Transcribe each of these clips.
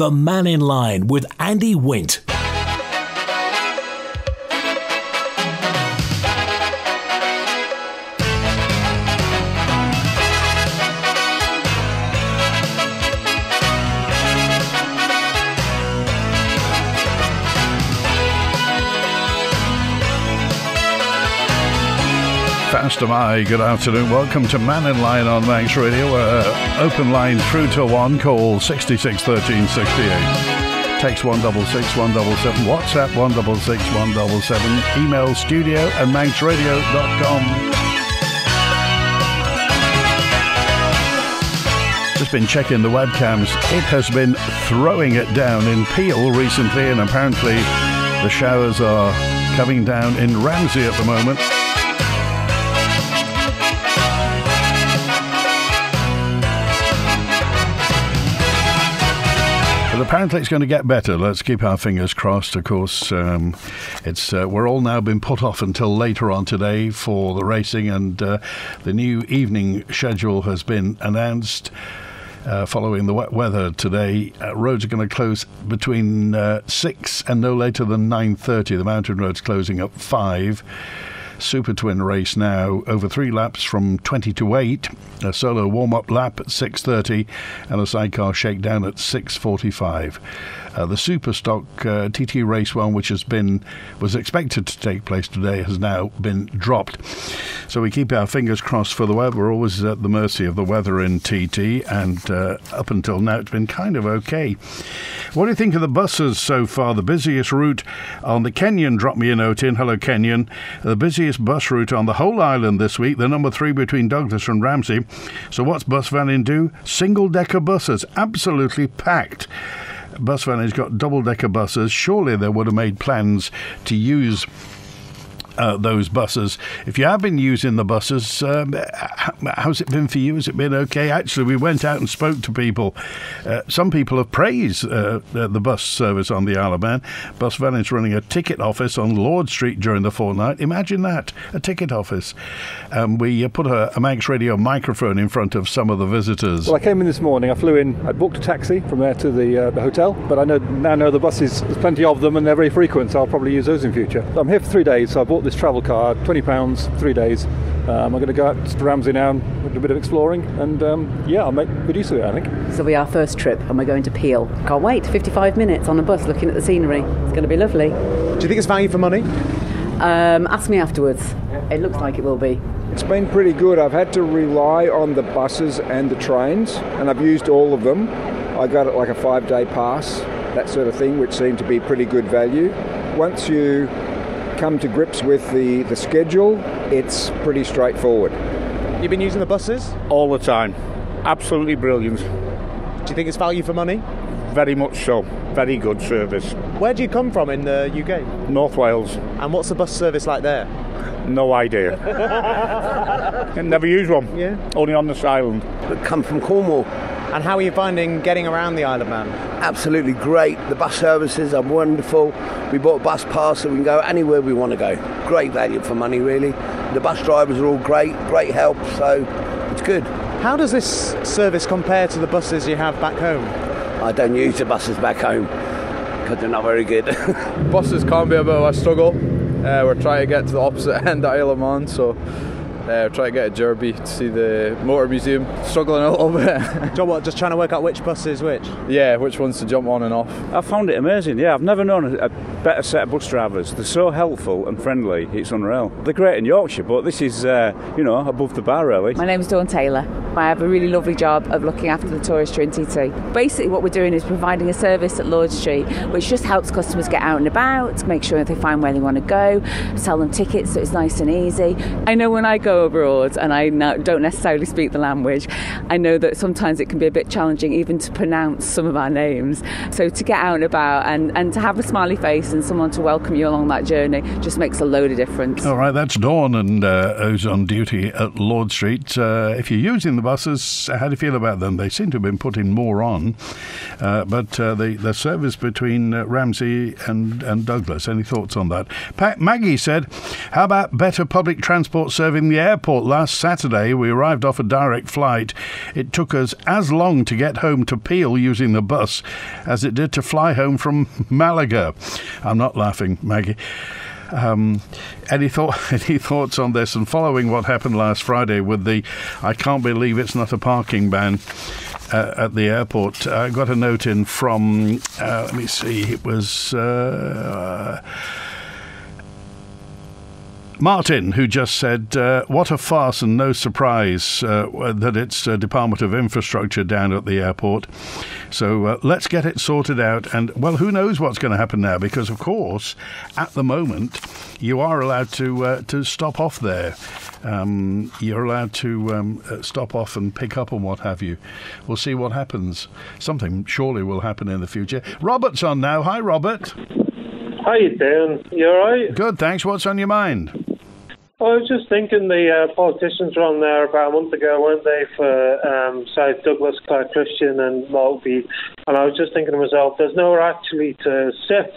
The Mannin Line with Andy Wint. Fast am I. Good afternoon. Welcome to Mannin Line on Manx Radio. Open line through to 1. Call 66 13 68. Text 166 177. WhatsApp 166 177. Email studio@manxradio.com. Just been checking the webcams. It has been throwing it down in Peel recently, and apparently the showers are coming down in Ramsey at the moment. Apparently it's going to get better. Let's keep our fingers crossed. Of course, we're all now been put off until later on today for the racing, and the new evening schedule has been announced. Following the wet weather today, roads are going to close between 6 and no later than 9:30. The mountain roads closing at 5. Super Twin race now over 3 laps from 20 to 8, a solo warm-up lap at 6:30 and a sidecar shakedown at 6:45. The Super Stock TT Race 1, which was expected to take place today, has now been dropped. So we keep our fingers crossed for the weather. We're always at the mercy of the weather in TT, and up until now it's been kind of okay. What do you think of the buses so far? The busiest route on the Kenyon dropped me a note in. Hello, Kenyon. The busiest bus route on the whole island this week, the number 3 between Douglas and Ramsey. So what's Bus Vannin do? Single-decker buses, absolutely packed. Bus Vannin's got double-decker buses. Surely they would have made plans to use those buses. If you have been using the buses, how's it been for you? Has it been okay? Actually, we went out and spoke to people. Some people have praised the bus service on the Isle of Man. Bus Vannin's running a ticket office on Lord Street during the fortnight. Imagine that, a ticket office. We put a Manx Radio microphone in front of some of the visitors. Well, I came in this morning. I flew in. I booked a taxi from there to the hotel, but I now know the buses. There's plenty of them, and they're very frequent, so I'll probably use those in future. I'm here for 3 days, so I bought this travel car, £20, 3 days. I'm going to go out to Ramsey now and do a bit of exploring, and I'll make good use of it, I think. This will be our first trip, and we're going to Peel. Can't wait, 55 minutes on a bus looking at the scenery. It's going to be lovely. Do you think it's value for money? Ask me afterwards. It looks like it will be. It's been pretty good. I've had to rely on the buses and the trains, and I've used all of them. I got it like a 5-day pass, that sort of thing, which seemed to be pretty good value. Once you come to grips with the schedule, it's pretty straightforward. You've been using the buses? All the time. Absolutely brilliant. Do you think it's value for money? Very much so. Very good service. Where do you come from in the UK? North Wales. And what's the bus service like there? No idea. Never used one. Yeah. Only on this island. I come from Cornwall. And how are you finding getting around the Isle of Man? Absolutely great. The bus services are wonderful. We bought a bus pass so we can go anywhere we want to go. Great value for money, really. The bus drivers are all great help, so it's good. How does this service compare to the buses you have back home? I don't use the buses back home because they're not very good. Buses can be a bit of a struggle. We're trying to get to the opposite end of Isle of Man, so try to get a Derby to see the motor museum. Struggling a little bit. Just trying to work out which bus is which? Yeah, which ones to jump on and off. I found it amazing, yeah. I've never known a better set of bus drivers. They're so helpful and friendly, it's unreal. They're great in Yorkshire, but this is, above the bar, really. My name's Dhoon Taylor. I have a really lovely job of looking after the tourists during TT. Basically what we're doing is providing a service at Lord Street which just helps customers get out and about, make sure they find where they want to go, sell them tickets so it's nice and easy. I know when I go abroad and I don't necessarily speak the language, I know that sometimes it can be a bit challenging even to pronounce some of our names. So to get out and about and to have a smiley face and someone to welcome you along that journey just makes a load of difference. All right, that's Dawn, and who's on duty at Lord Street. If you're using the buses. How do you feel about them? They seem to have been putting more on, but the service between Ramsey and Douglas. Any thoughts on that? Maggie said, "How about better public transport serving the airport? Last Saturday we arrived off a direct flight. It took us as long to get home to Peel using the bus as it did to fly home from Malaga." I'm not laughing, Maggie. Any thoughts on this? And following what happened last Friday with the "I can't believe it's not a parking ban" at the airport, I got a note in from, let me see, it was Martin, who just said, "What a farce and no surprise that it's Department of Infrastructure down at the airport. So let's get it sorted out." And, well, who knows what's going to happen now? Because, of course, at the moment, you are allowed to stop off there. You're allowed to stop off and pick up and what have you. We'll see what happens. Something surely will happen in the future. Robert's on now. Hi, Robert. How you doing? You all right? Good, thanks. What's on your mind? I was just thinking the politicians were on there about a month ago, weren't they, for South Douglas, Clyde Christian and Maltby, and I was just thinking to myself, there's nowhere actually to sit,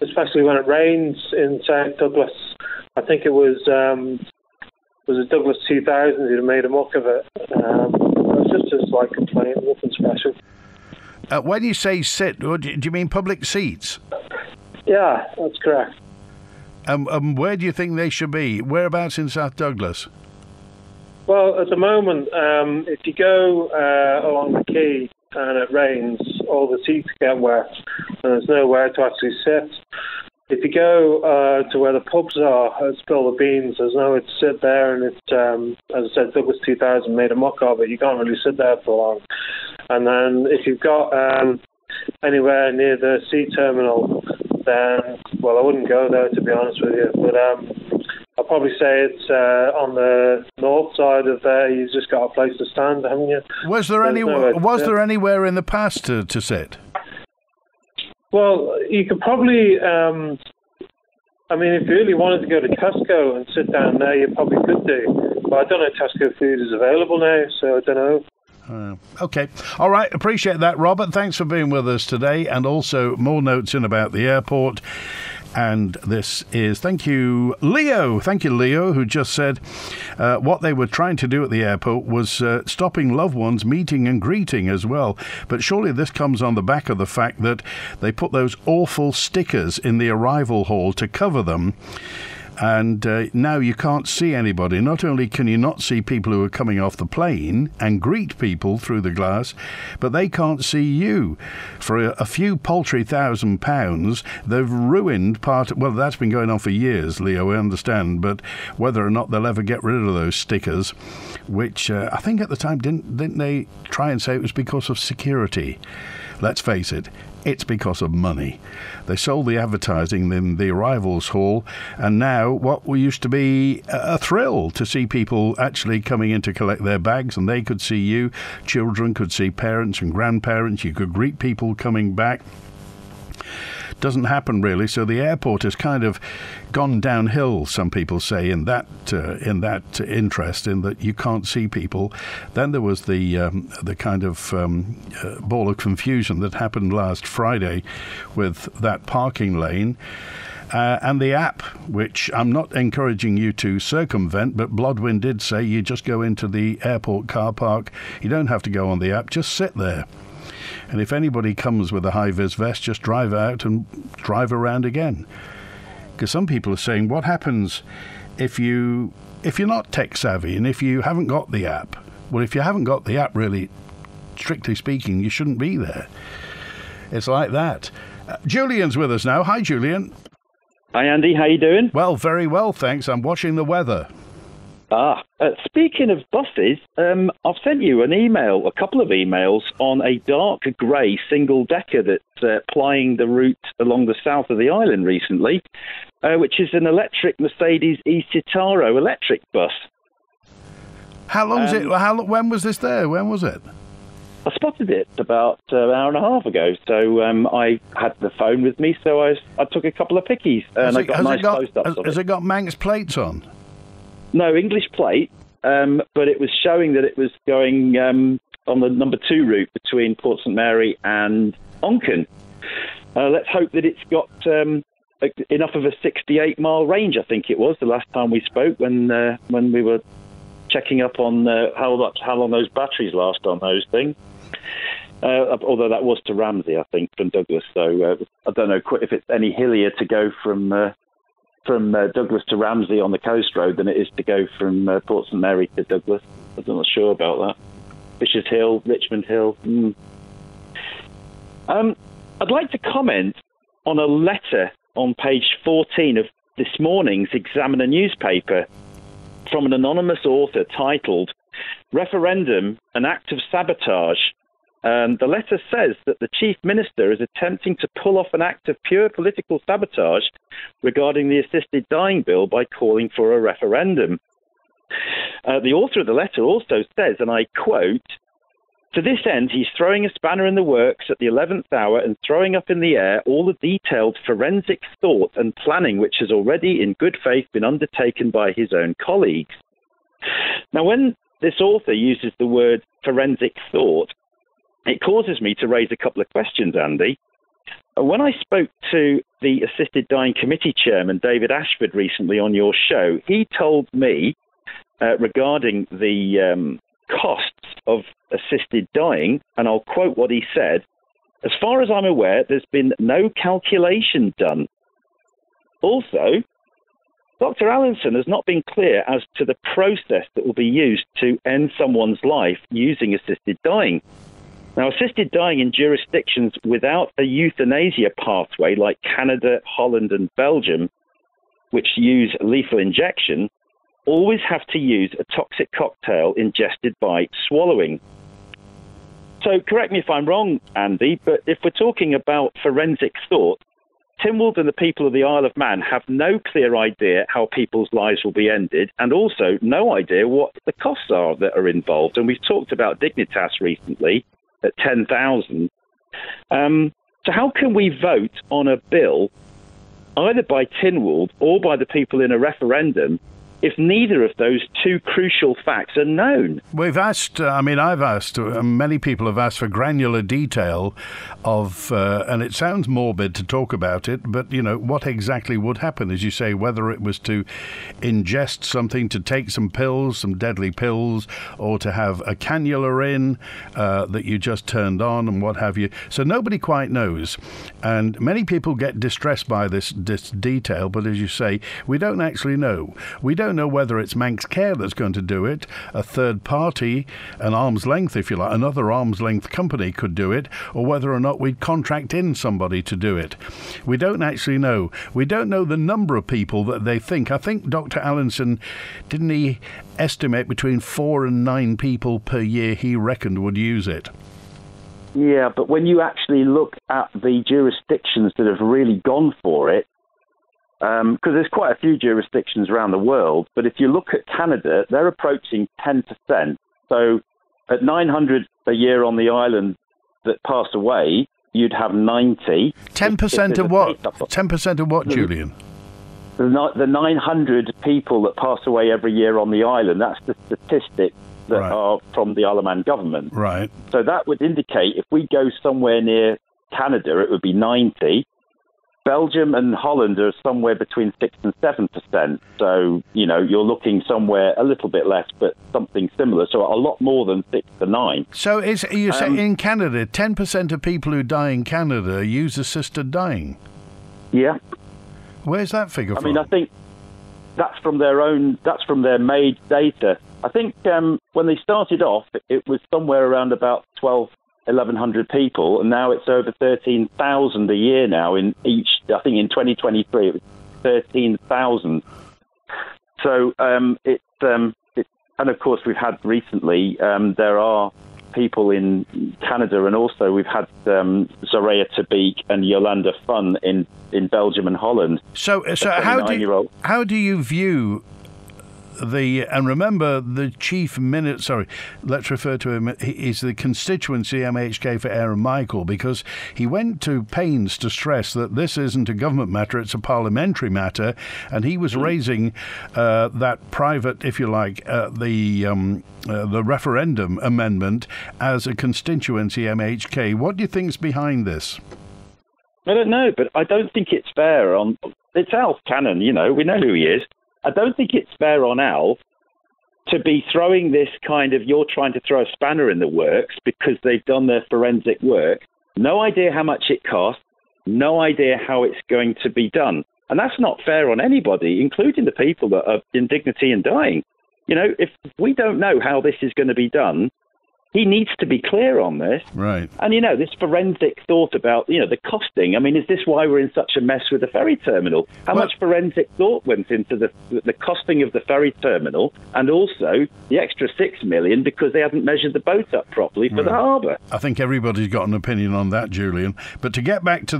especially when it rains in South Douglas. I think it was a Douglas 2000 who made a muck of it. It was just like complaining, nothing special. When you say sit, do you mean public seats? Yeah, that's correct. Where do you think they should be? Whereabouts in South Douglas? Well, at the moment, if you go along the quay and it rains, all the seats get wet and there's nowhere to actually sit. If you go to where the pubs are at Spill the Beans, there's nowhere to sit there, and it's, as I said, Douglas 2000 made a muck of it. You can't really sit there for long. And then if you've got anywhere near the sea terminal, then, well, I wouldn't go there, to be honest with you. But I'll probably say it's on the north side of there. You've just got a place to stand, haven't you? Was there anywhere in the past to sit? Well, you could probably, I mean, if you really wanted to go to Tesco and sit down there, you probably could do. But I don't know if Tesco food is available now, so I don't know. Okay. All right. Appreciate that, Robert. Thanks for being with us today. And also more notes in about the airport. And this is, thank you, Leo, who just said what they were trying to do at the airport was stopping loved ones meeting and greeting as well. But surely this comes on the back of the fact that they put those awful stickers in the arrival hall to cover them. And now you can't see anybody. Not only can you not see people who are coming off the plane and greet people through the glass, but they can't see you. For a few paltry £1,000, they've ruined part. Well, that's been going on for years, Leo, I understand. But whether or not they'll ever get rid of those stickers, which I think at the time, didn't they try and say it was because of security? Let's face it, it's because of money. They sold the advertising in the arrivals hall, and now what used to be a thrill to see people actually coming in to collect their bags, and they could see you, children could see parents and grandparents, you could greet people coming back. Doesn't happen really, so the airport has kind of gone downhill, some people say, in that interest, in that you can't see people. Then there was the kind of ball of confusion that happened last Friday with that parking lane. And the app, which I'm not encouraging you to circumvent, but Blodwyn did say you just go into the airport car park. You don't have to go on the app, just sit there. And if anybody comes with a high-vis vest, just drive out and drive around again. Because some people are saying, what happens if you're not tech-savvy and if you haven't got the app? Well, if you haven't got the app, really, strictly speaking, you shouldn't be there. It's like that. Julian's with us now. Hi, Julian. Hi, Andy. How you doing? Well, very well, thanks. I'm watching the weather. Speaking of buses, I've sent you an email, a couple of emails, on a dark grey single-decker that's plying the route along the south of the island recently, which is an electric Mercedes e-Citaro electric bus. How long is it? When was this there? When was it? I spotted it about an hour and a half ago, so I had the phone with me, so I took a couple of pickies, and I got a nice close-up of it. Has it got Manx plates on? No, English plate, but it was showing that it was going on the number 2 route between Port St Mary and Onken. Let's hope that it's got enough of a 68-mile range, I think it was, the last time we spoke when we were checking up on how long those batteries last on those things. Although that was to Ramsey, I think, from Douglas. So I don't know if it's any hillier to go from Douglas to Ramsey on the coast road than it is to go from Port St Mary to Douglas. I'm not sure about that. Fisher's Hill, Richmond Hill. I'd like to comment on a letter on page 14 of this morning's Examiner newspaper from an anonymous author titled "Referendum, an Act of Sabotage." The letter says that the Chief Minister is attempting to pull off an act of pure political sabotage regarding the assisted dying bill by calling for a referendum. The author of the letter also says, and I quote, "To this end, he's throwing a spanner in the works at the 11th hour and throwing up in the air all the detailed forensic thought and planning which has already in good faith been undertaken by his own colleagues." Now, when this author uses the word forensic thought, it causes me to raise a couple of questions, Andy. When I spoke to the Assisted Dying Committee Chairman, David Ashford, recently on your show, he told me regarding the costs of assisted dying, and I'll quote what he said, "As far as I'm aware, there's been no calculation done. Also, Dr. Allinson has not been clear as to the process that will be used to end someone's life using assisted dying. Now, assisted dying in jurisdictions without a euthanasia pathway like Canada, Holland and Belgium, which use lethal injection, always have to use a toxic cocktail ingested by swallowing. So correct me if I'm wrong, Andy, but if we're talking about forensic thought, Tynwald and the people of the Isle of Man have no clear idea how people's lives will be ended, and also no idea what the costs are that are involved. And we've talked about Dignitas recently at 10,000. So how can we vote on a bill either by Tynwald or by the people in a referendum if neither of those two crucial facts are known? We've asked, I've asked, many people have asked for granular detail of, and it sounds morbid to talk about it, but, what exactly would happen, as you say, whether it was to ingest something, to take some pills, some deadly pills, or to have a cannula in that you just turned on and what have you. So nobody quite knows. And many people get distressed by this detail, but as you say, we don't actually know. We don't know whether it's Manx Care that's going to do it, a third party, an arm's length, if you like, another arm's length company could do it, or whether or not we'd contract in somebody to do it. We don't actually know. We don't know the number of people that they think. I think Dr. Allinson, didn't he estimate between 4 and 9 people per year he reckoned would use it? Yeah, but when you actually look at the jurisdictions that have really gone for it, because there's quite a few jurisdictions around the world, but if you look at Canada, they're approaching 10%. So at 900 a year on the island that pass away, you'd have 90. 10% of what? 10% of what, Julian? The 900 people that pass away every year on the island, that's the statistic that are from the Isle of Man government. Right. So that would indicate if we go somewhere near Canada, it would be 90. Belgium and Holland are somewhere between 6 and 7%. So, you're looking somewhere a little bit less, but something similar. So a lot more than 6 to 9. So you say in Canada, 10% of people who die in Canada use assisted dying? Yeah. Where's that figure from? I think that's from their MAID data. I think when they started off, it was somewhere around about 1,100 people, and now it's over 13,000 a year now in each. I think in 2023 it was 13,000. So and of course we've had recently there are people in Canada, and also we've had Zorea Tabik and Yolanda Fun in Belgium and Holland. So how do you view and remember the chief minute. Sorry, let's refer to him. He's the constituency MHK for Aaron Michael, because he went to pains to stress that this isn't a government matter; it's a parliamentary matter, and he was raising that private, if you like, the referendum amendment as a constituency MHK. What do you think's behind this? I don't know, but I don't think it's fair on... It's Alf Cannon, we know who he is. I don't think it's fair on Alf to be throwing this kind of, you're trying to throw a spanner in the works because they've done their forensic work. No idea how much it costs, no idea how it's going to be done. And that's not fair on anybody, including the people that are in dignity and dying. If we don't know how this is going to be done, he needs to be clear on this. Right. And, this forensic thought about, the costing. I mean, is this why we're in such a mess with the ferry terminal? How much forensic thought went into the costing of the ferry terminal, and also the extra $6 million because they hadn't measured the boat up properly for the harbour? I think everybody's got an opinion on that, Julian. But to get back to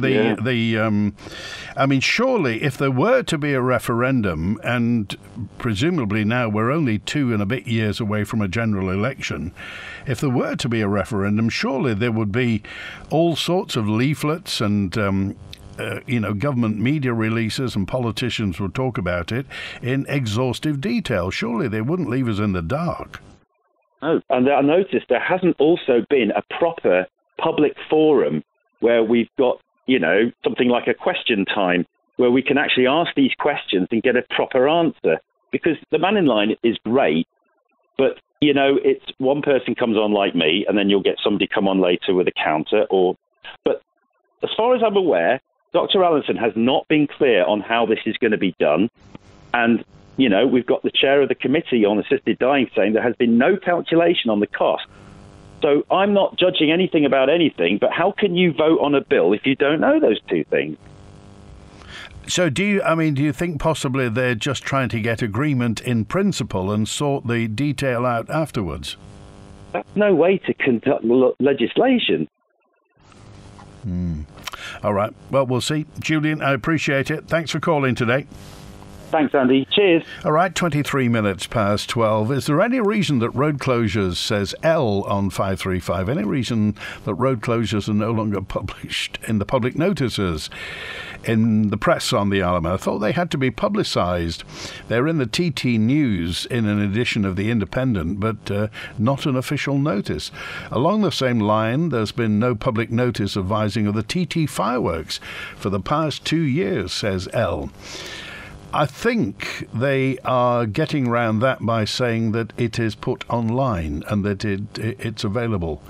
I mean, surely if there were to be a referendum, and presumably now we're only 2 and a bit years away from a general election, if there were to be a referendum, surely there would be all sorts of leaflets and, government media releases, and politicians would talk about it in exhaustive detail. Surely they wouldn't leave us in the dark. Oh, and I noticed there hasn't also been a proper public forum where we've got, something like a question time where we can actually ask these questions and get a proper answer. Because the Mannin Line is great, but it's one person comes on like me, and then you'll get somebody come on later with a counter. But as far as I'm aware, Dr. Allinson has not been clear on how this is going to be done. And, we've got the chair of the committee on assisted dying saying there has been no calculation on the cost. So I'm not judging anything about anything, but how can you vote on a bill if you don't know those two things? So do you think possibly they're just trying to get agreement in principle and sort the detail out afterwards? That's no way to conduct legislation. All right. Well, we'll see. Julian, I appreciate it. Thanks for calling today. Thanks, Andy. Cheers. All right, 23 minutes past 12. Is there any reason that road closures, says L on 535, any reason that road closures are no longer published in the public notices in the press on the Isle? I thought they had to be publicised. They're in the TT News in an edition of The Independent, but not an official notice. Along the same line, there's been no public notice advising of the TT fireworks for the past 2 years, says L. I think they are getting round that by saying that it is put online and that it's available.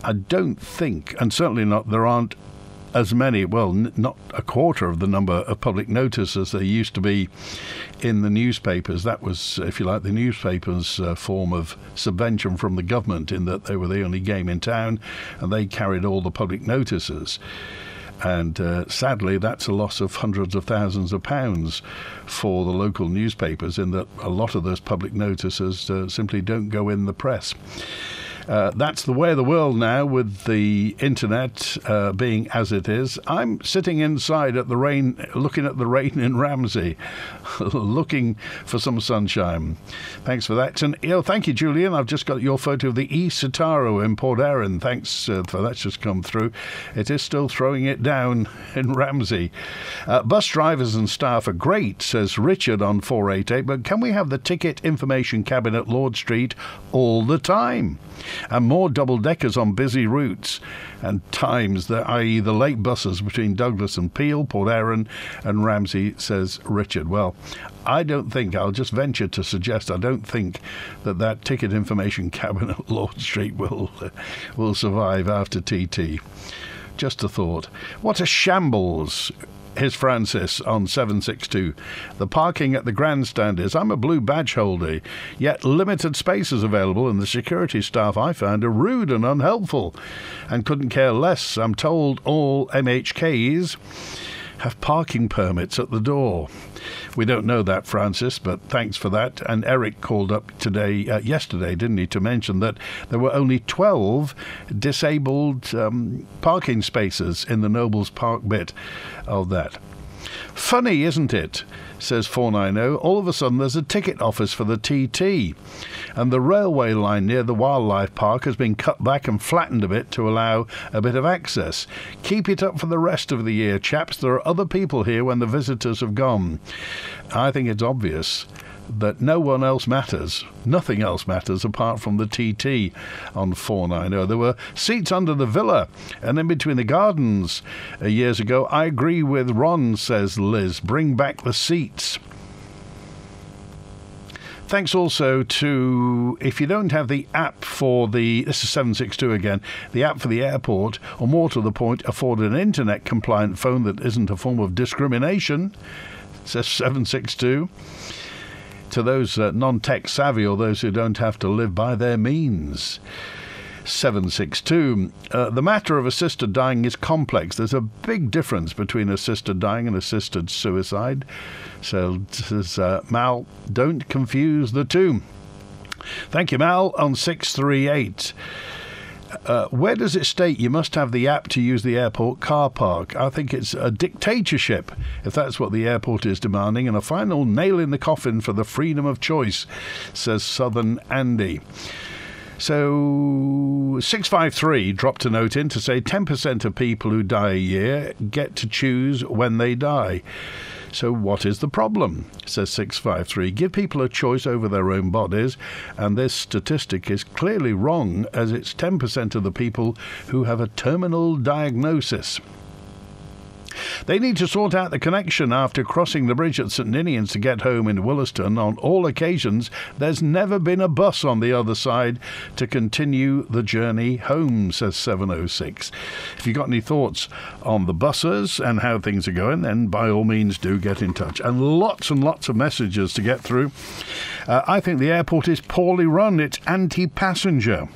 I don't think, and certainly not, there aren't as many, not a quarter of the number of public notices there used to be in the newspapers. That was, if you like, the newspapers' form of subvention from the government, in that they were the only game in town and they carried all the public notices. And sadly, that's a loss of hundreds of thousands of pounds for the local newspapers, in that a lot of those public notices simply don't go in the press. That's the way of the world now, with the internet being as it is. I'm sitting inside at the rain, looking at the rain in Ramsey, looking for some sunshine. Thanks for that. And thank you, Julian. I've just got your photo of the East Sitaro in Port Erin. Thanks for that's just come through. It is still throwing it down in Ramsey. Bus drivers and staff are great, says Richard on 488, but can we have the ticket information cabin at Lord Street all the time? And more double-deckers on busy routes and times, i.e. the late buses between Douglas and Peel, Port Erin and Ramsey, says Richard. Well, I'll just venture to suggest, I don't think that ticket information cabin at Lord Street will survive after TT. Just a thought. What a shambles. Here's Francis on 762. The parking at the grandstand is, I'm a blue badge holder, yet limited spaces available, and the security staff I found are rude and unhelpful and couldn't care less. I'm told all MHKs have parking permits at the door. We don't know that, Francis, but thanks for that. And Eric called up yesterday, didn't he, to mention that there were only 12 disabled parking spaces in the Nobles Park bit of that. Funny, isn't it? Says 490. All of a sudden there's a ticket office for the TT, and the railway line near the wildlife park has been cut back and flattened a bit to allow a bit of access. Keep it up for the rest of the year, chaps. There are other people here when the visitors have gone. I think it's obvious that no one else matters. Nothing else matters apart from the TT on 490. There were seats under the villa and in between the gardens years ago. I agree with Ron, says Liz. Bring back the seats. Thanks also to, if you don't have the app for the, this is 762 again, the app for the airport, or more to the point, afford an internet-compliant phone that isn't a form of discrimination, says 762. To those non-tech savvy or those who don't have to live by their means. 762. The matter of assisted dying is complex. There's a big difference between assisted dying and assisted suicide. So, says Mal, don't confuse the two. Thank you, Mal, on 638. Where does it state you must have the app to use the airport car park? I think it's a dictatorship, if that's what the airport is demanding, and a final nail in the coffin for the freedom of choice, says Southern Andy. So 653 dropped a note in to say 10% of people who die a year get to choose when they die. So what is the problem, says 653. Give people a choice over their own bodies, and this statistic is clearly wrong, as it's 10% of the people who have a terminal diagnosis. They need to sort out the connection after crossing the bridge at St Ninians to get home in Williston. On all occasions, there's never been a bus on the other side to continue the journey home, says 706. If you've got any thoughts on the buses and how things are going, then by all means do get in touch. And lots of messages to get through. I think the airport is poorly run. It's anti-passenger.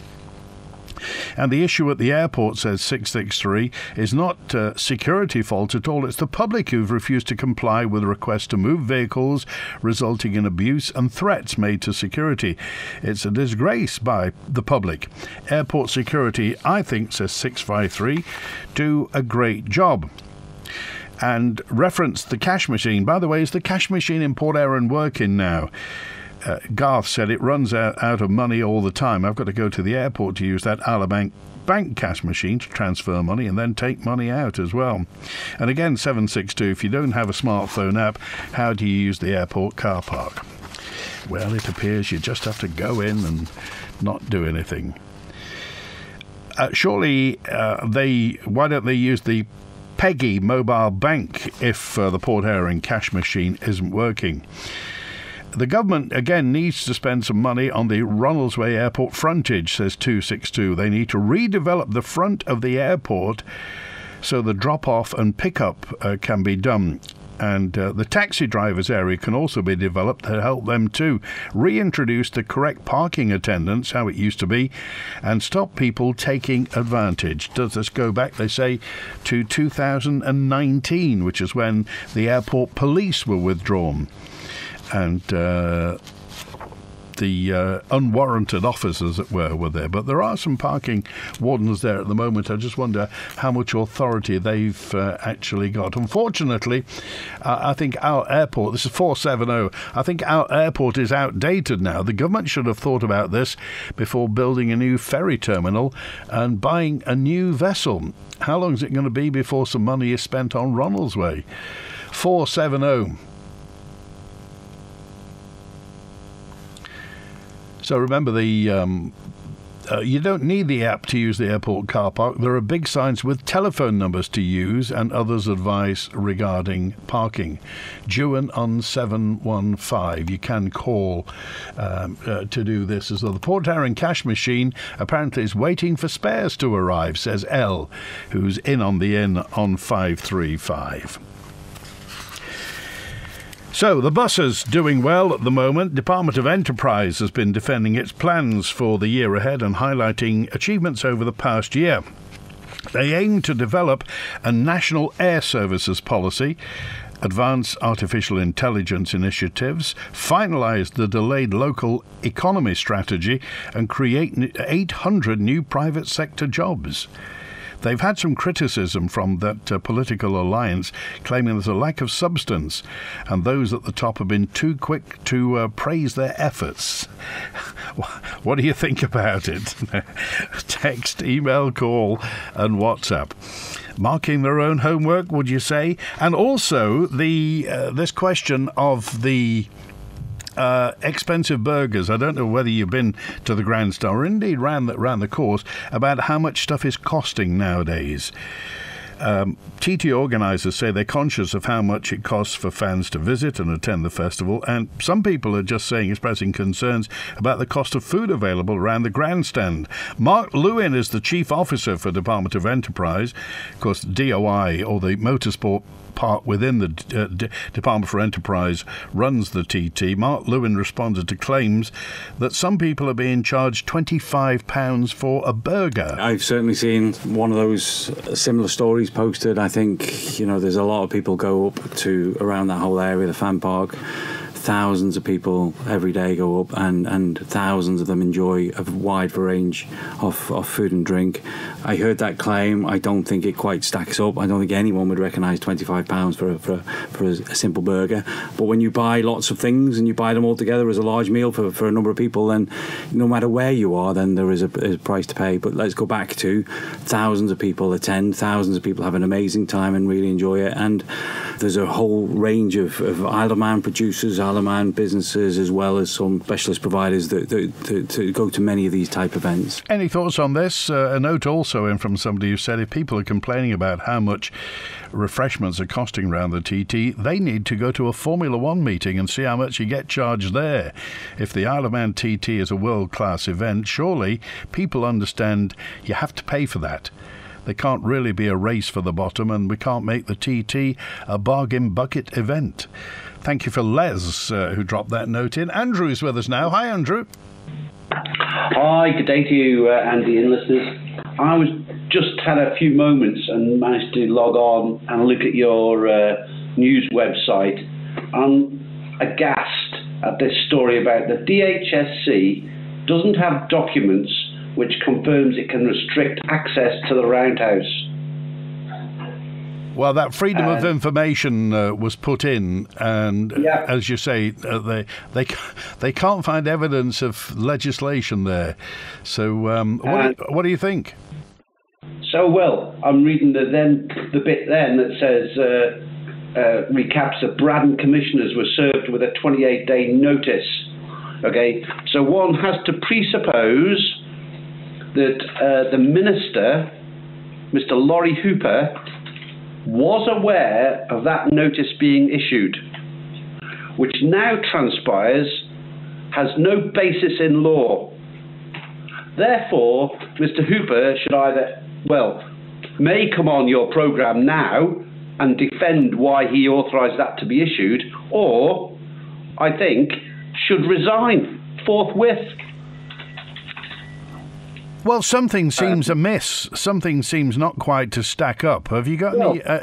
And the issue at the airport, says 663, is not security fault at all. It's the public who've refused to comply with requests to move vehicles, resulting in abuse and threats made to security. It's a disgrace by the public. Airport security, I think, says 653, do a great job. And reference the cash machine. By the way, is the cash machine in Port Erin working now? Garth said it runs out of money all the time. I've got to go to the airport to use that Alabank bank cash machine to transfer money and then take money out as well. And again, 762, if you don't have a smartphone app, how do you use the airport car park? Well, it appears you just have to go in and not do anything. Surely why don't they use the Peggy mobile bank if the Port Erin cash machine isn't working? The government, again, needs to spend some money on the Ronaldsway Airport frontage, says 262. They need to redevelop the front of the airport so the drop-off and pick-up can be done. And the taxi drivers area can also be developed to help them too. Reintroduce the correct parking attendance, how it used to be, and stop people taking advantage. Does this go back, they say, to 2019, which is when the airport police were withdrawn. And the unwarranted offers, as it were there. But there are some parking wardens there at the moment. I just wonder how much authority they've actually got. Unfortunately, I think our airport, this is 470, I think our airport is outdated now. The government should have thought about this before building a new ferry terminal and buying a new vessel. How long is it going to be before some money is spent on Ronaldsway? 470. So remember, you don't need the app to use the airport car park. There are big signs with telephone numbers to use and others' advice regarding parking. Dhoon on 715. You can call to do this as well. The Port Erin cash machine apparently is waiting for spares to arrive, says L, who's in on the inn on 535. So, the buses doing well at the moment. Department of Enterprise has been defending its plans for the year ahead and highlighting achievements over the past year. They aim to develop a national air services policy, advance artificial intelligence initiatives, finalise the delayed local economy strategy and create 800 new private sector jobs. They've had some criticism from that political alliance, claiming there's a lack of substance, and those at the top have been too quick to praise their efforts. What do you think about it? Text, email, call, and WhatsApp. Marking their own homework, would you say? And also this question of the expensive burgers. I don't know whether you've been to the grandstand or indeed round the course, about how much stuff is costing nowadays. TT organisers say they're conscious of how much it costs for fans to visit and attend the festival, and some people are just expressing concerns about the cost of food available around the grandstand. Mark Lewin is the Chief Officer for Department of Enterprise. Of course, DOI, or the motorsport part within the Department for Enterprise, runs the TT. Mark Lewin responded to claims that some people are being charged £25 for a burger. I've certainly seen one of those similar stories posted. I think, there's a lot of people go up to around that whole area, the fan park. Thousands of people every day go up, and thousands of them enjoy a wide range of food and drink. I heard that claim. I don't think it quite stacks up. I don't think anyone would recognise £25 for a simple burger. But when you buy lots of things and you buy them all together as a large meal for a number of people, then no matter where you are, then there is a price to pay. But let's go back to thousands of people attend, thousands of people have an amazing time and really enjoy it. And there's a whole range of Isle of Man producers, Isle of Man businesses, as well as some specialist providers that go to many of these type events. Any thoughts on this? A note also in from somebody who said if people are complaining about how much refreshments are costing around the TT, they need to go to a Formula One meeting and see how much you get charged there. If the Isle of Man TT is a world-class event, surely people understand you have to pay for that. There can't really be a race for the bottom, and we can't make the TT a bargain bucket event. Thank you for Les, who dropped that note in. Andrew's with us now. Hi, Andrew. Hi, good day to you, Andy and listeners. I was just had a few moments and managed to log on and look at your news website. I'm aghast at this story about the DHSC doesn't have documents which confirms it can restrict access to the Roundhouse. Well, that freedom of information was put in, and as you say, they can't find evidence of legislation there. So, what do you think? So, well, I'm reading the bit then that says recaps that Braddon commissioners were served with a 28-day notice. Okay, so one has to presuppose that the minister, Mr. Laurie Hooper, was aware of that notice being issued, which now transpires has no basis in law. Therefore, Mr. Hooper should may come on your programme now and defend why he authorised that to be issued, or, I think, should resign forthwith. Well, something seems amiss. Something seems not quite to stack up. Have you got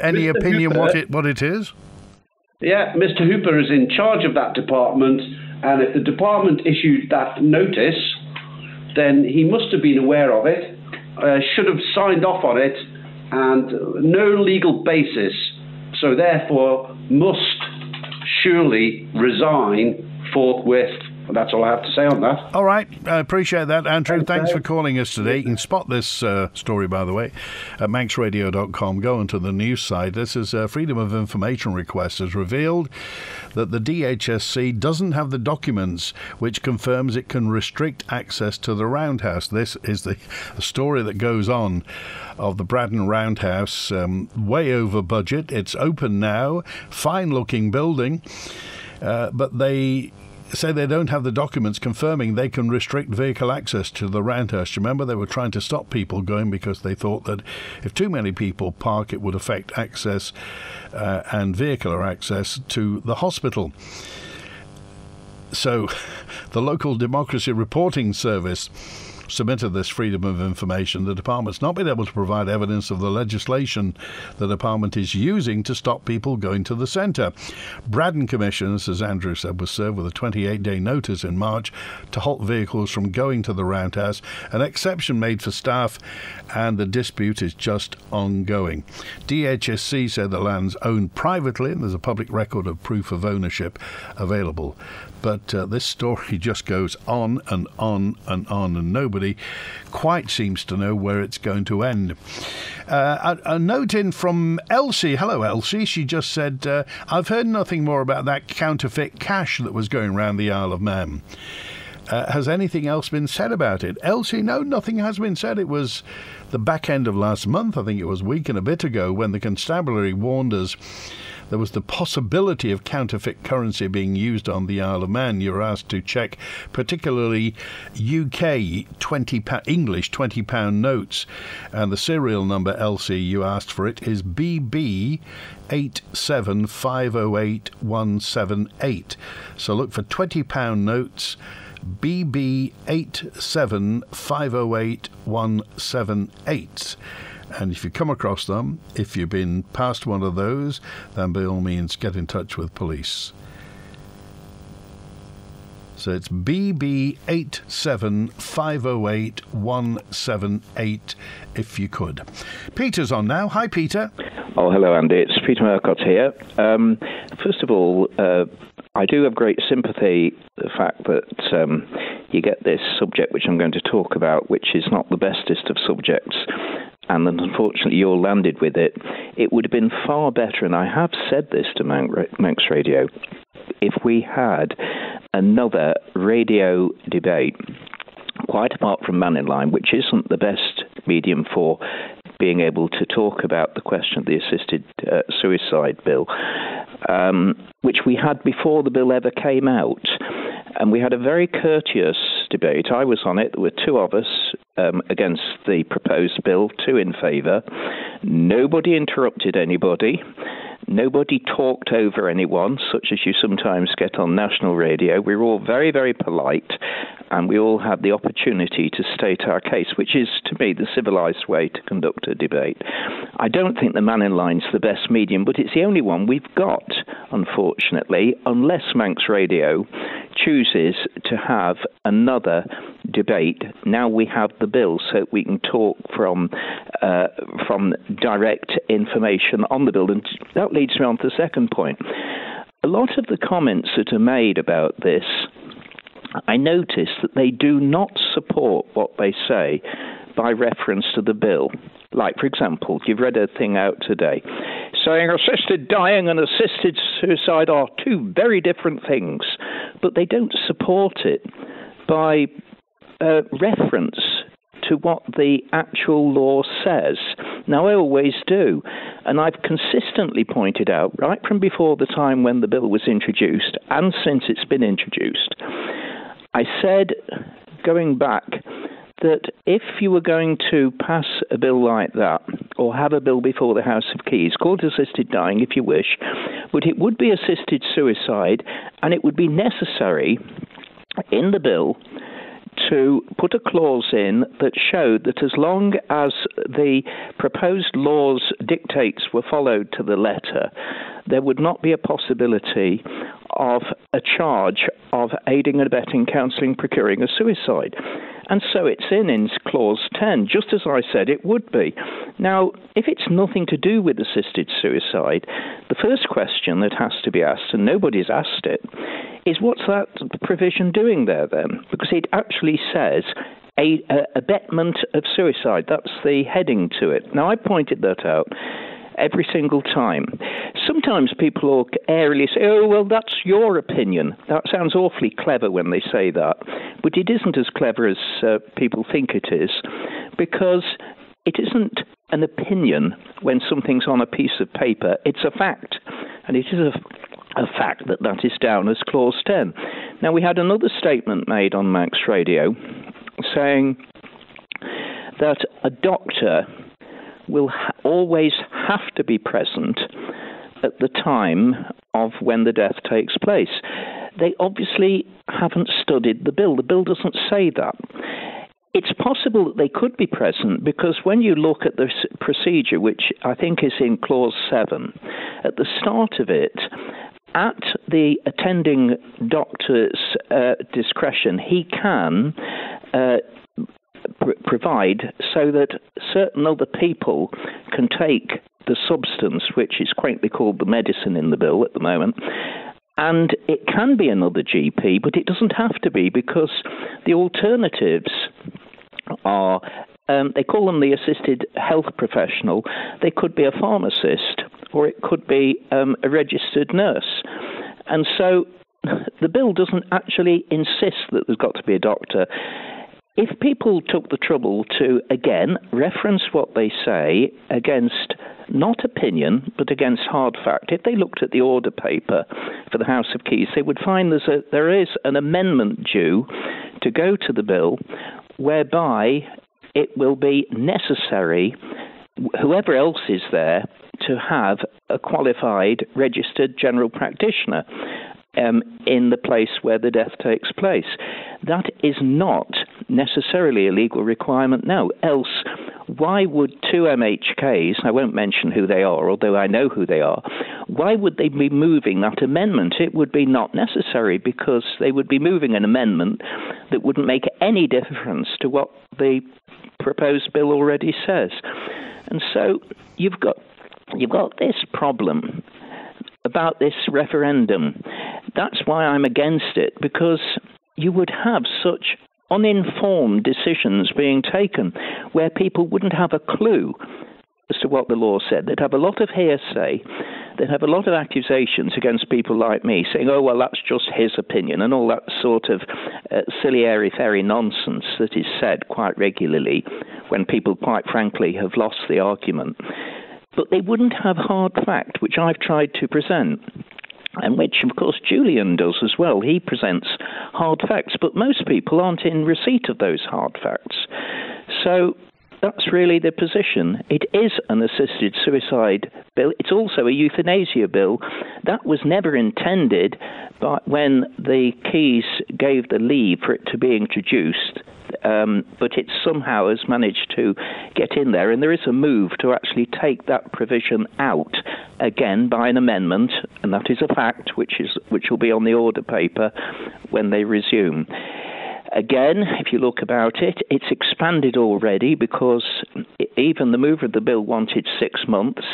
any opinion Hooper, what it is? Yeah, Mr. Hooper is in charge of that department, and if the department issued that notice, then he must have been aware of it, should have signed off on it, and no legal basis, so therefore must surely resign forthwith. That's all I have to say on that. All right. I appreciate that, Andrew. Thanks for calling us today. You can spot this story, by the way, at manxradio.com. Go onto the news site. This is a Freedom of Information request has revealed that the DHSC doesn't have the documents which confirms it can restrict access to the Roundhouse. This is the story that goes on of the Braddon Roundhouse, way over budget. It's open now, fine-looking building, but they say they don't have the documents confirming they can restrict vehicle access to the Roundhouse. Remember, they were trying to stop people going because they thought that if too many people park, it would affect access and vehicular access to the hospital. So the local Democracy Reporting Service submitted this freedom of information, the department's not been able to provide evidence of the legislation the department is using to stop people going to the centre. Braddon Commissioners, as Andrew said, was served with a 28-day notice in March to halt vehicles from going to the Roundhouse, an exception made for staff, and the dispute is just ongoing. DHSC said the land's owned privately and there's a public record of proof of ownership available. But this story just goes on and on and on, and nobody quite seems to know where it's going to end. A note in from Elsie. Hello, Elsie. She just said, I've heard nothing more about that counterfeit cash that was going around the Isle of Man. Has anything else been said about it? Elsie, no, nothing has been said. It was the back end of last month, I think it was a week and a bit ago, when the constabulary warned us there was the possibility of counterfeit currency being used on the Isle of Man. You were asked to check particularly UK English £20 notes. And the serial number, Elsie, you asked for it, is BB 87508-178. So look for £20 notes, BB 87508-178. And if you come across them, if you've been past one of those, then by all means get in touch with police. So it's BB 87508-178 if you could. Peter's on now. Hi, Peter. Oh, hello, Andy. It's Peter Murcott here. First of all, I do have great sympathy for the fact that you get this subject which I'm going to talk about, which is not the bestest of subjects, and then unfortunately you're landed with it. It would have been far better, and I have said this to Manx Radio, if we had another radio debate, quite apart from Mannin Line, which isn't the best medium for being able to talk about the question of the assisted suicide bill, which we had before the bill ever came out. And we had a very courteous debate. I was on it. There were two of us against the proposed bill, two in favour. Nobody interrupted anybody. Nobody talked over anyone, such as you sometimes get on national radio. We were all very, very polite, and we all had the opportunity to state our case, which is, to me, the civilised way to conduct a debate. I don't think the Mannin Line's the best medium, but it's the only one we've got, unfortunately, unless Manx Radio chooses to have another debate. Now we have the bill, so we can talk from direct information on the bill. And that leads me on to the second point. A lot of the comments that are made about this, I notice that they do not support what they say by reference to the bill. Like, for example, you've read a thing out today saying assisted dying and assisted suicide are two very different things, but they don't support it by reference to what the actual law says. Now, I always do, and I've consistently pointed out, right from before the time when the bill was introduced, and since it's been introduced, I said, going back, that if you were going to pass a bill like that, or have a bill before the House of Keys, called assisted dying if you wish, but it would be assisted suicide, and it would be necessary in the bill to put a clause in that showed that as long as the proposed law's dictates were followed to the letter, there would not be a possibility of a charge of aiding and abetting, counselling, procuring a suicide. And so it's in Clause 10, just as I said it would be. Now, if it's nothing to do with assisted suicide, the first question that has to be asked, and nobody's asked it, is what's that provision doing there then? Because it actually says abetment of suicide. That's the heading to it. Now, I pointed that out every single time. Sometimes people will airily say, oh, well, that's your opinion. That sounds awfully clever when they say that. But it isn't as clever as people think it is, because it isn't an opinion when something's on a piece of paper. It's a fact. And it is a fact that that is down as Clause 10. Now, we had another statement made on Manx Radio saying that a doctor will always have to be present at the time of when the death takes place. They obviously haven't studied the bill. The bill doesn't say that. It's possible that they could be present because when you look at the procedure, which I think is in Clause 7, at the start of it, at the attending doctor's discretion, he can provide so that certain other people can take the substance, which is quaintly called the medicine in the bill at the moment, and it can be another GP, but it doesn't have to be, because the alternatives are, they call them the assisted health professional. They could be a pharmacist, or it could be a registered nurse. And so the bill doesn't actually insist that there's got to be a doctor. If people took the trouble to, again, reference what they say against not opinion, but against hard fact, if they looked at the order paper for the House of Keys, they would find there is an amendment due to go to the bill whereby it will be necessary, whoever else is there, to have a qualified registered general practitioner in the place where the death takes place. That is not necessarily a legal requirement now. Else, why would two MHKs, I won't mention who they are, although I know who they are, why would they be moving that amendment? It would be not necessary, because they would be moving an amendment that wouldn't make any difference to what the proposed bill already says. And so you've got this problem about this referendum. That's why I'm against it, because you would have such uninformed decisions being taken where people wouldn't have a clue as to what the law said. They'd have a lot of hearsay. They'd have a lot of accusations against people like me saying, oh, well, that's just his opinion, and all that sort of silly, airy-fairy nonsense that is said quite regularly when people, quite frankly, have lost the argument. But they wouldn't have hard fact, which I've tried to present, and which, of course, Julian does as well. He presents hard facts, but most people aren't in receipt of those hard facts. So that's really the position. It is an assisted suicide bill. It's also a euthanasia bill. That was never intended, but when the Keys gave the leave for it to be introduced, but it somehow has managed to get in there, and there is a move to actually take that provision out again by an amendment, and that is a fact which will be on the order paper when they resume. Again, if you look about it, it's expanded already, because even the mover of the bill wanted 6 months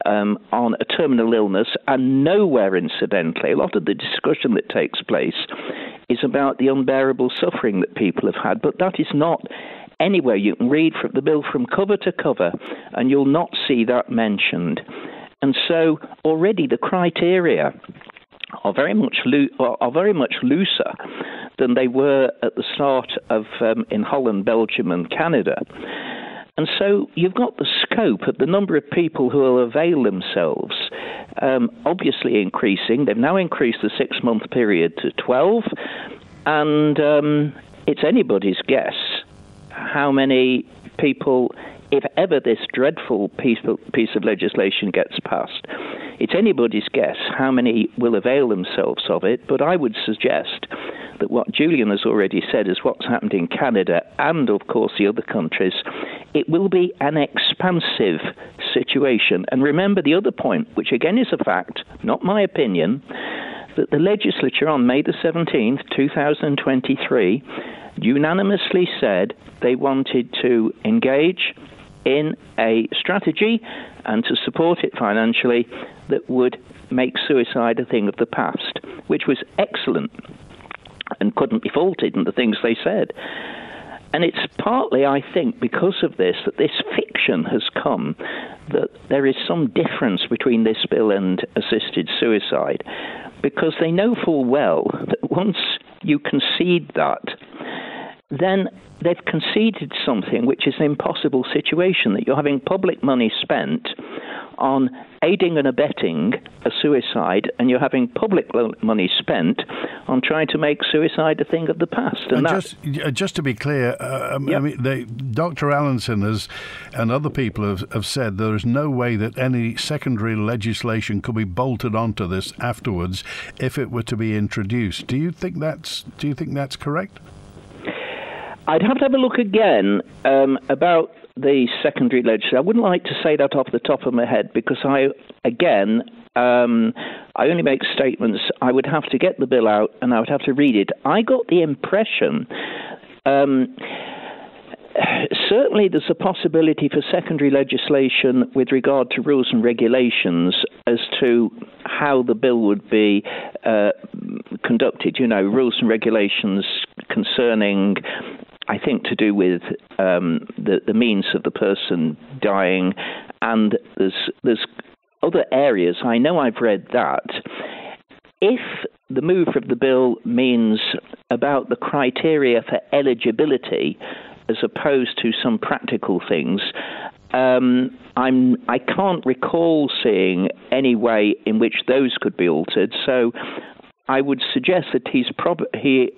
on a terminal illness, and nowhere, incidentally, a lot of the discussion that takes place is about the unbearable suffering that people have had, but that is not anywhere. You can read from the bill from cover to cover, and you'll not see that mentioned. And so already the criteria are very much looser than they were at the start of in Holland, Belgium, and Canada. And so you've got the scope of the number of people who will avail themselves obviously increasing. They've now increased the 6-month period to 12, and it's anybody's guess how many people, if ever this dreadful piece of legislation gets passed, it's anybody's guess how many will avail themselves of it. But I would suggest that what Julian has already said is what's happened in Canada and, of course, the other countries. It will be an expansive situation. And remember the other point, which again is a fact, not my opinion, that the legislature on May the 17th, 2023, unanimously said they wanted to engage in a strategy and to support it financially that would make suicide a thing of the past, which was excellent and couldn't be faulted in the things they said. And it's partly, I think, because of this, that this fiction has come, that there is some difference between this bill and assisted suicide, because they know full well that once you concede that, then they've conceded something which is an impossible situation, that you're having public money spent on aiding and abetting a suicide, and you're having public money spent on trying to make suicide a thing of the past. And just to be clear, I mean, Dr. Allenson and other people have said there is no way that any secondary legislation could be bolted onto this afterwards if it were to be introduced. Do you think that's correct? I'd have to have a look again about the secondary legislation. I wouldn't like to say that off the top of my head because I only make statements. I would have to get the bill out and I would have to read it. I got the impression certainly there's a possibility for secondary legislation with regard to rules and regulations as to how the bill would be conducted. Rules and regulations concerning, I think, to do with the means of the person dying, and there's other areas. I know I've read that. If the move of the bill means about the criteria for eligibility as opposed to some practical things, I can't recall seeing any way in which those could be altered. So I would suggest that he,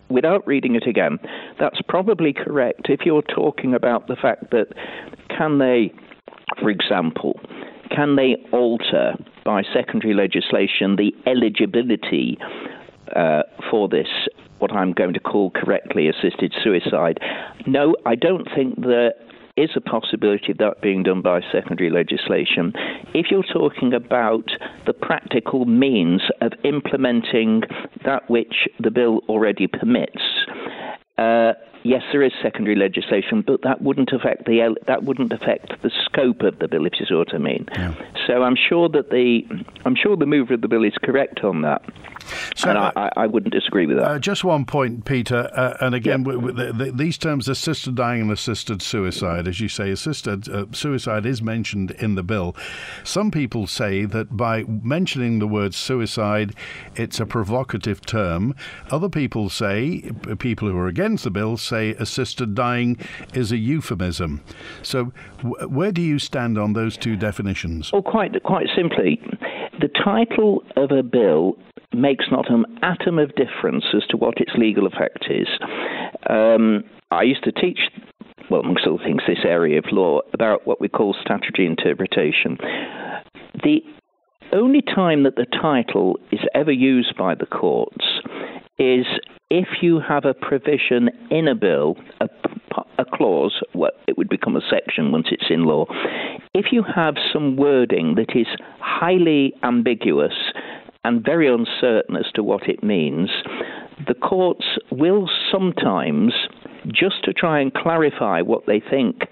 without reading it again, that's probably correct. If you're talking about the fact that can they, for example, alter by secondary legislation the eligibility for this, what I'm going to call correctly assisted suicide? No, I don't think there is a possibility of that being done by secondary legislation. If you're talking about the practical means of implementing that which the bill already permits, yes, there is secondary legislation, but that wouldn't affect the scope of the bill, if you see what I mean. Yeah. So I'm sure the mover of the bill is correct on that. So, and I wouldn't disagree with that. Just one point, Peter, and again, these terms, assisted dying and assisted suicide, as you say, assisted suicide is mentioned in the bill. Some people say that by mentioning the word suicide, it's a provocative term. Other people say, people who are against the bill, say assisted dying is a euphemism. So where do you stand on those two definitions? Oh, quite simply, the title of a bill makes not an atom of difference as to what its legal effect is. I used to teach, well, amongst other things, this area of law about what we call statutory interpretation. The only time that the title is ever used by the courts is if you have a provision in a bill, a clause, well, it would become a section once it's in law. If you have some wording that is highly ambiguous and very uncertain as to what it means, the courts will sometimes, just to try and clarify what they think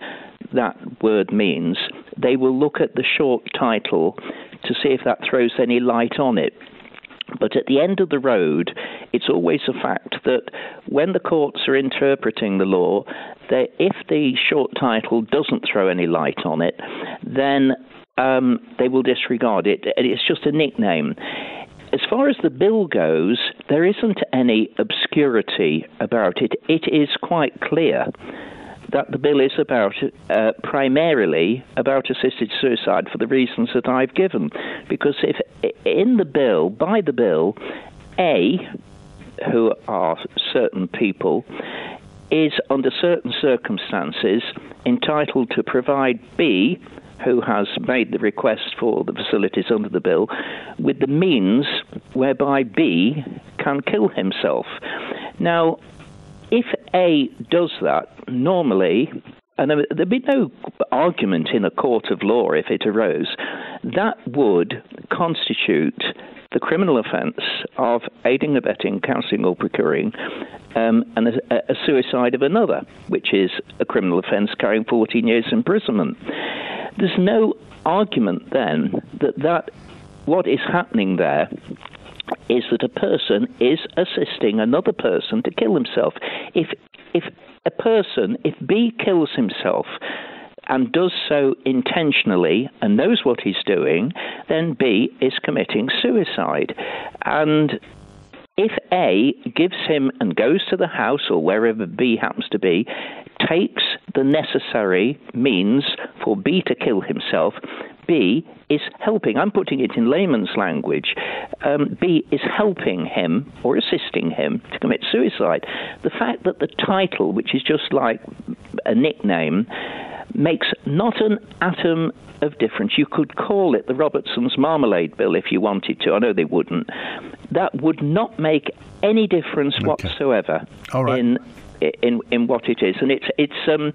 that word means, they will look at the short title to see if that throws any light on it. But at the end of the road, it's always a fact that when the courts are interpreting the law, if the short title doesn't throw any light on it, then they will disregard it. It's just a nickname. As far as the bill goes, there isn't any obscurity about it. It is quite clear that the bill is about primarily about assisted suicide for the reasons that I've given. Because if in the bill, by the bill, A, who are certain people, is under certain circumstances entitled to provide B, who has made the request for the facilities under the bill, with the means whereby B can kill himself. Now, if A does that, normally, and there'd be no argument in a court of law if it arose, that would constitute the criminal offence of aiding, abetting, counselling or procuring a suicide of another, which is a criminal offence carrying 14 years imprisonment. There's no argument then that what is happening there is that a person is assisting another person to kill himself. If B kills himself and does so intentionally and knows what he's doing, then B is committing suicide. And if A gives him and goes to the house or wherever B happens to be, takes the necessary means for B to kill himself, B is helping. I'm putting it in layman's language. B is helping him or assisting him to commit suicide. The fact that the title, which is just like a nickname, makes not an atom of difference. You could call it the Robertson's Marmalade Bill if you wanted to. I know they wouldn't. That would not make any difference whatsoever in what it is, and it's a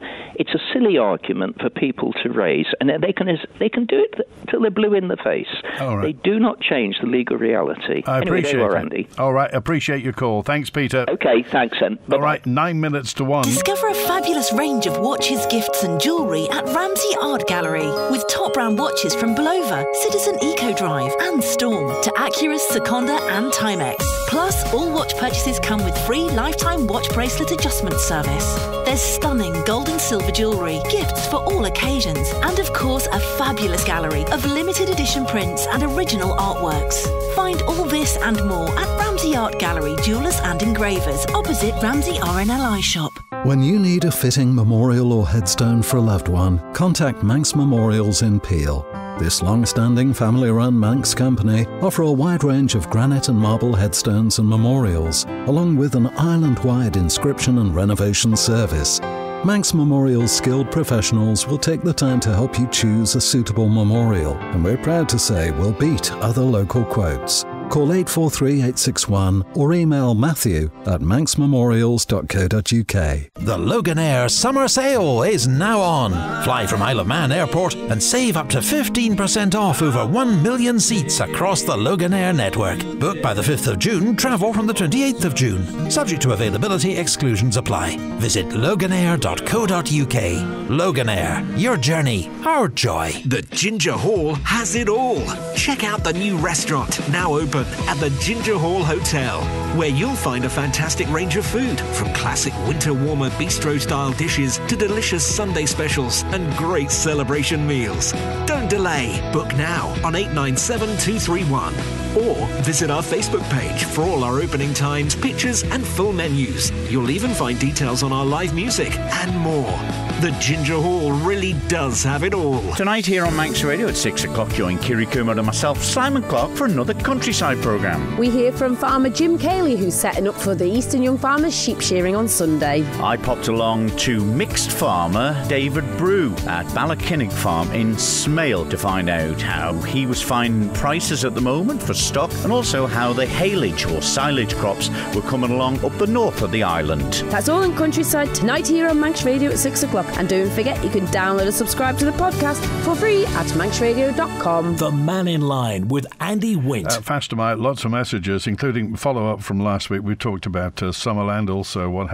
silly argument for people to raise, and they can do it till they're blue in the face. All right. They do not change the legal reality. I appreciate it. Andy. All right, appreciate your call. Thanks, Peter. Okay, thanks, then. Bye-bye. All right, 9 minutes to 1. Discover a fabulous range of watches, gifts and jewellery at Ramsey Art Gallery, with top brand watches from Bulova, Citizen Eco Drive and Storm to Acura, Seconda and Timex. Plus, all watch purchases come with free lifetime watch bracelet adjustment service. There's stunning gold and silver jewellery, gifts for all occasions, and of course a fabulous gallery of limited edition prints and original artworks. Find all this and more at Ramsey Art Gallery, Jewellers and Engravers, opposite Ramsey RNLI shop. When you need a fitting memorial or headstone for a loved one, contact Manx Memorials in Peel. This long-standing family-run Manx company offer a wide range of granite and marble headstones and memorials, along with an island-wide inscription and renovation service. Manx Memorials skilled professionals will take the time to help you choose a suitable memorial, and we're proud to say we'll beat other local quotes. Call 843 861 or email matthew@manxmemorials.co.uk. The Loganair Summer Sale is now on. Fly from Isle of Man Airport and save up to 15% off over 1 million seats across the Loganair network. Book by the 5th of June, travel from the 28th of June. Subject to availability, exclusions apply. Visit loganair.co.uk. Loganair, your journey, our joy. The Ginger Hall has it all. Check out the new restaurant, now open at the Ginger Hall Hotel, where you'll find a fantastic range of food, from classic winter warmer bistro-style dishes to delicious Sunday specials and great celebration meals. Don't delay. Book now on 897231 or visit our Facebook page for all our opening times, pictures and full menus. You'll even find details on our live music and more. The Ginger Hall really does have it all. Tonight here on Manx Radio at 6 o'clock, join Kiri Kumar and myself, Simon Clark, for another countryside programme. We hear from farmer Jim Cayley, who's setting up for the Eastern Young Farmers sheep shearing on Sunday. I popped along to mixed farmer David Brew at Ballakinnig Farm in Smale to find out how he was finding prices at the moment for stock, and also how the haylage or silage crops were coming along up the north of the island. That's all in countryside tonight here on Manx Radio at 6 o'clock. And don't forget, you can download and subscribe to the podcast for free at manxradio.com. The Mannin Line with Andy Wint. Faster Mike, lots of messages, including follow-up from last week. We talked about Summerland, also what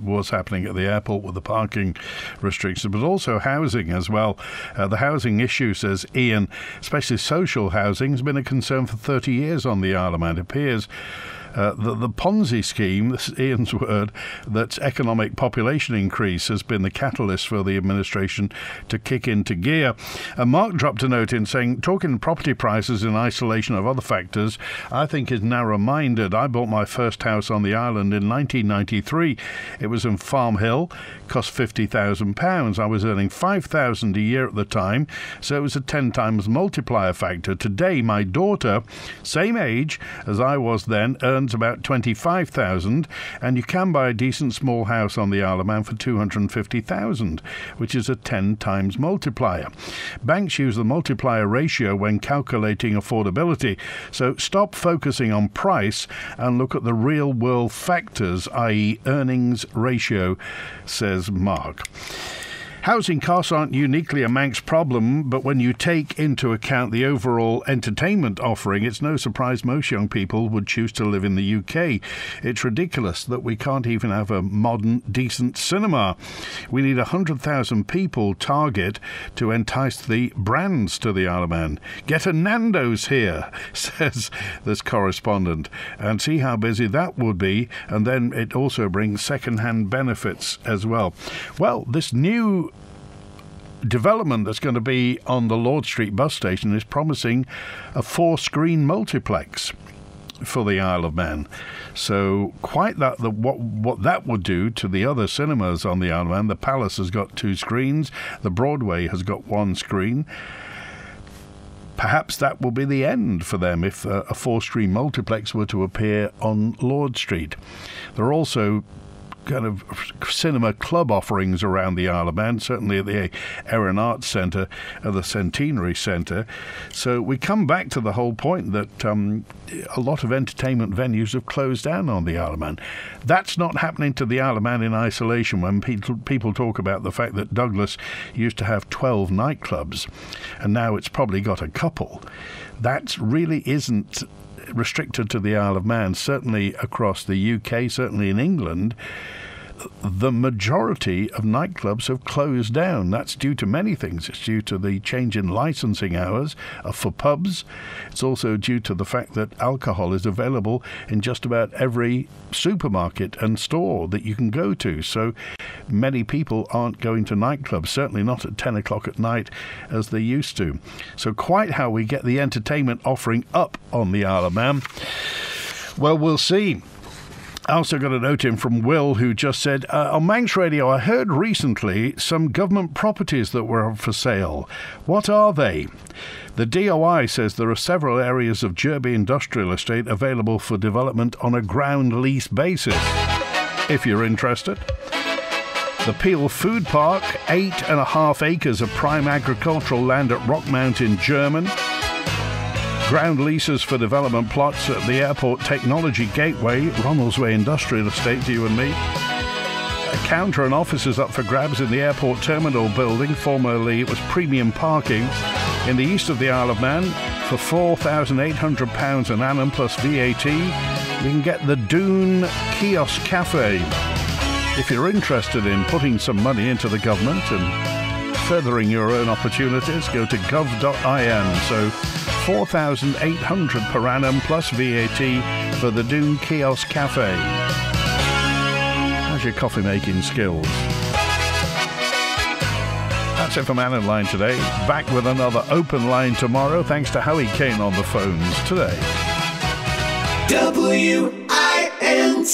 was happening at the airport with the parking restrictions, but also housing as well. The housing issue, says Ian, especially social housing, has been a concern for 30 years on the Isle of Man. It appears the Ponzi scheme, this is Ian's word, that's economic population increase has been the catalyst for the administration to kick into gear. And Mark dropped a note in saying, talking property prices in isolation of other factors, I think is narrow-minded. I bought my first house on the island in 1993. It was in Farm Hill, cost £50,000. I was earning $5,000 a year at the time, so it was a 10 times multiplier factor. Today, my daughter, same age as I was then, earns about $25,000, and you can buy a decent small house on the Isle of Man for $250,000, which is a 10 times multiplier. Banks use the multiplier ratio when calculating affordability, so stop focusing on price and look at the real world factors, i.e. earnings ratio, says Mark. Housing costs aren't uniquely a Manx problem, but when you take into account the overall entertainment offering, it's no surprise most young people would choose to live in the UK. It's ridiculous that we can't even have a modern, decent cinema. We need 100,000 people target to entice the brands to the Isle of Man. Get a Nando's here, says this correspondent, and see how busy that would be, and then it also brings second-hand benefits as well. Well, this new development that's going to be on the Lord Street bus station is promising a 4-screen multiplex for the Isle of Man. So quite what that would do to the other cinemas on the Isle of Man. The Palace has got 2 screens. The Broadway has got 1 screen. Perhaps that will be the end for them if a 4-screen multiplex were to appear on Lord Street. There are also kind of cinema club offerings around the Isle of Man, certainly at the Erin Arts Centre, at the Centenary Centre. So we come back to the whole point that a lot of entertainment venues have closed down on the Isle of Man. That's not happening to the Isle of Man in isolation. When people talk about the fact that Douglas used to have 12 nightclubs and now it's probably got a couple, that really isn't restricted to the Isle of Man. Certainly across the UK, certainly in England, the majority of nightclubs have closed down. That's due to many things. It's due to the change in licensing hours for pubs. It's also due to the fact that alcohol is available in just about every supermarket and store that you can go to. So many people aren't going to nightclubs, certainly not at 10 o'clock at night as they used to. So quite how we get the entertainment offering up on the Isle of Man, well, we'll see. I also got a note in from Will, who just said, on Manx Radio, I heard recently some government properties that were for sale. What are they? The DOI says there are several areas of Derby Industrial Estate available for development on a ground lease basis, if you're interested. The Peel Food Park, 8.5 acres of prime agricultural land at Rockmount in German. Ground leases for development plots at the Airport Technology Gateway, Ronaldsway Industrial Estate, to you and me. A counter and offices up for grabs in the Airport Terminal building, formerly it was premium parking, in the east of the Isle of Man for £4,800 an annum plus VAT. You can get the Dhoon Kiosk Cafe. If you're interested in putting some money into the government and furthering your own opportunities, go to gov.in. So £4,800 per annum plus VAT for the Dhoon Kiosk Cafe. How's your coffee making skills? That's it for Mannin Line today. Back with another open line tomorrow, thanks to Howie Kane on the phones today. WINT